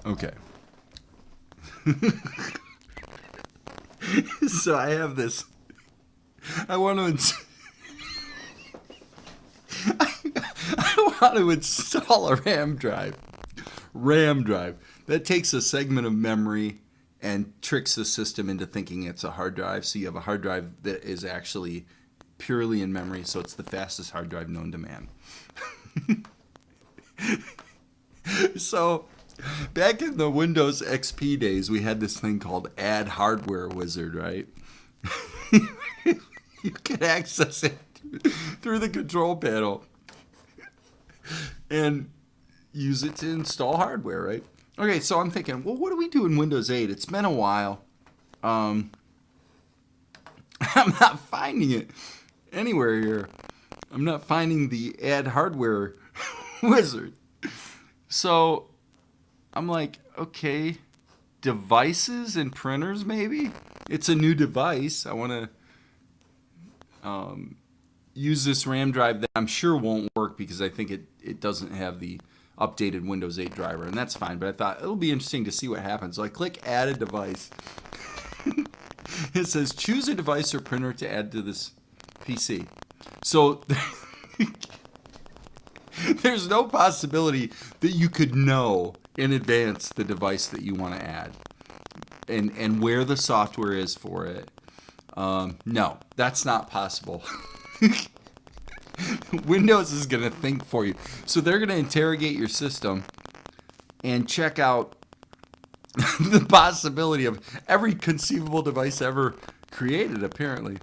Okay. So I have this. I want to. I want to install a RAM drive. RAM drive that takes a segment of memory and tricks the system into thinking it's a hard drive. So you have a hard drive that is actually purely in memory. So it's the fastest hard drive known to man. So back in the Windows XP days, we had this thing called Add Hardware Wizard, right? You could access it through the control panel and use it to install hardware, right? Okay, so I'm thinking, well, what do we do in Windows 8? It's been a while. I'm not finding it anywhere here. I'm not finding the Add Hardware Wizard. So I'm like, okay, devices and printers maybe? It's a new device. I want to use this RAM drive that I'm sure won't work because I think it doesn't have the updated Windows 8 driver, and that's fine. But I thought it'll be interesting to see what happens. So I click Add a Device. It says choose a device or printer to add to this PC. So there's no possibility that you could know in advance the device that you want to add and where the software is for it. No, that's not possible. Windows is going to think for you. So they're going to interrogate your system and check out the possibility of every conceivable device ever created, apparently.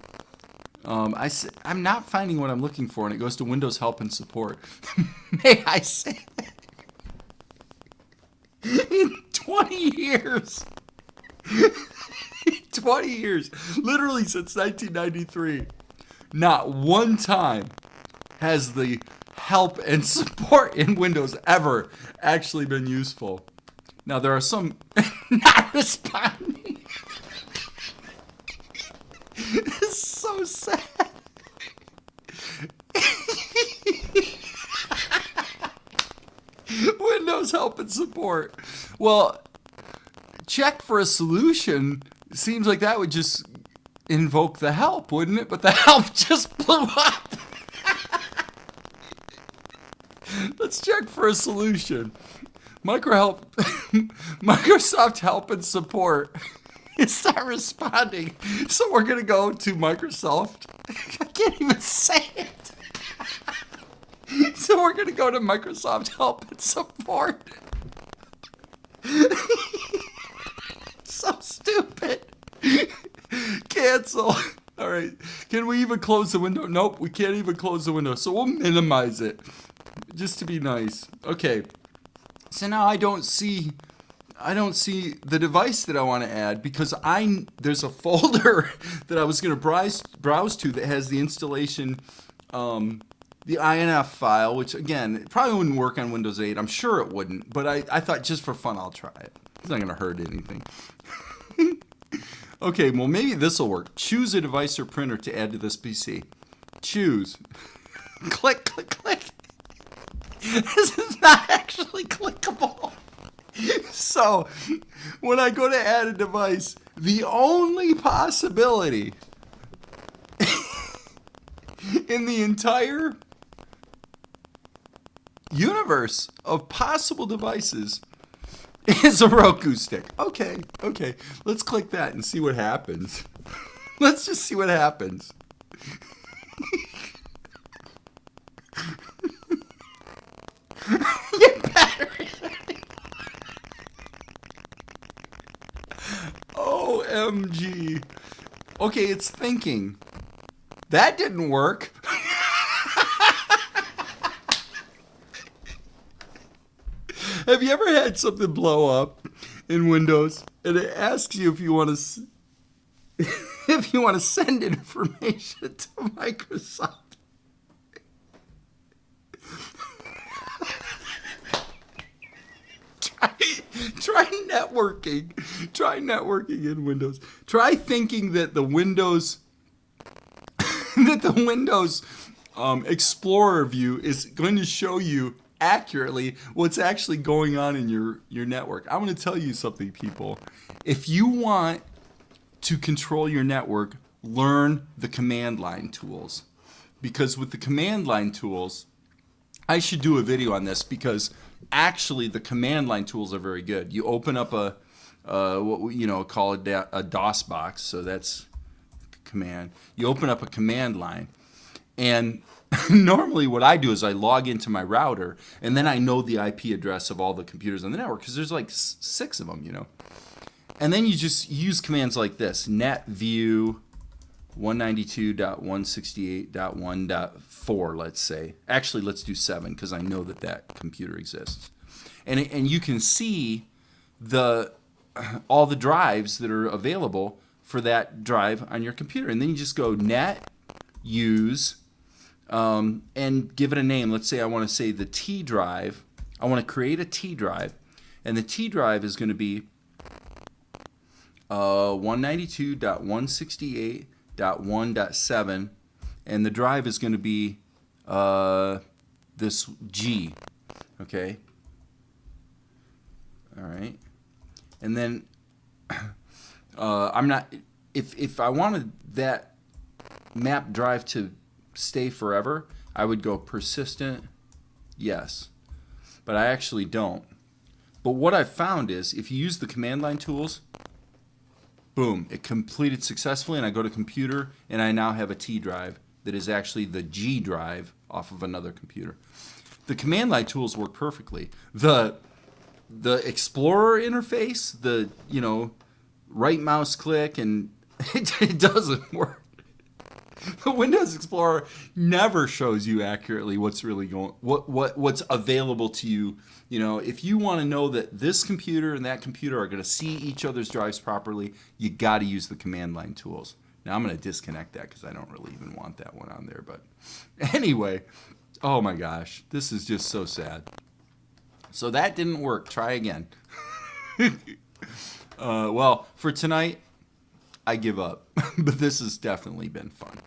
I'm not finding what I'm looking for, and it goes to Windows Help and Support. May I say that? In 20 years, 20 years, literally since 1993, not one time has the help and support in Windows ever actually been useful. Now, there are some not responding. It's so sad. Windows help and support. Well, check for a solution. Seems like that would just invoke the help, wouldn't it? But the help just blew up. Let's check for a solution. Microsoft help and support is not responding. So we're going to go to Microsoft. I can't even say it. So we're going to go to Microsoft help and support. So stupid. Cancel. All right. Can we even close the window? Nope, we can't even close the window. So we'll minimize it just to be nice. Okay. So now I don't see the device that I want to add because there's a folder that I was going to browse to that has the installation, the INF file, which again, it probably wouldn't work on Windows 8. I'm sure it wouldn't, but I thought just for fun I'll try it. It's not going to hurt anything. Okay, well maybe this will work. Choose a device or printer to add to this PC. Choose. Click, click, click. This is not actually clickable. So, when I go to add a device, the only possibility in the entire universe of possible devices is a Roku Stick. Okay. Let's click that and see what happens. Let's just see what happens. Your battery. OMG. Okay, it's thinking. That didn't work. Have you ever had something blow up in Windows and it asks you if you want to if you want to send information to Microsoft? Try networking. Try networking in Windows. Try thinking that the Windows Explorer view is going to show you accurately what's actually going on in your network. I'm going to tell you something, people. If you want to control your network, learn the command line tools. Because with the command line tools, I should do a video on this because actually the command line tools are very good. You open up a what we, call a DOS box, so that's command. You open up a command line, and normally what I do is I log into my router, and then I know the IP address of all the computers on the network because there's like 6 of them, And then you just use commands like this: net view 192.168.1.4, let's say. Actually, let's do 7 because I know that computer exists. And you can see all the drives that are available for that drive on your computer. And then you just go net use and give it a name. Let's say I want to say the T drive. I want to create a T drive. And the T drive is going to be 192.168.1.7, and the drive is going to be this G. Okay. All right. And then I'm not. If I wanted that map drive to stay forever, I would go persistent yes, but I actually don't. But what I've found is if you use the command line tools, boom, it completed successfully, and I go to computer, and I now have a T drive that is actually the G drive off of another computer. The command line tools work perfectly. The Explorer interface, the right mouse click, and it doesn't work. The Windows Explorer never shows you accurately what's really going, what's available to you. If you want to know that this computer and that computer are going to see each other's drives properly, you got to use the command line tools. Now I'm going to disconnect that because I don't really even want that one on there. But anyway, oh my gosh, this is just so sad. So that didn't work. Try again. Well, for tonight, I give up. But this has definitely been fun.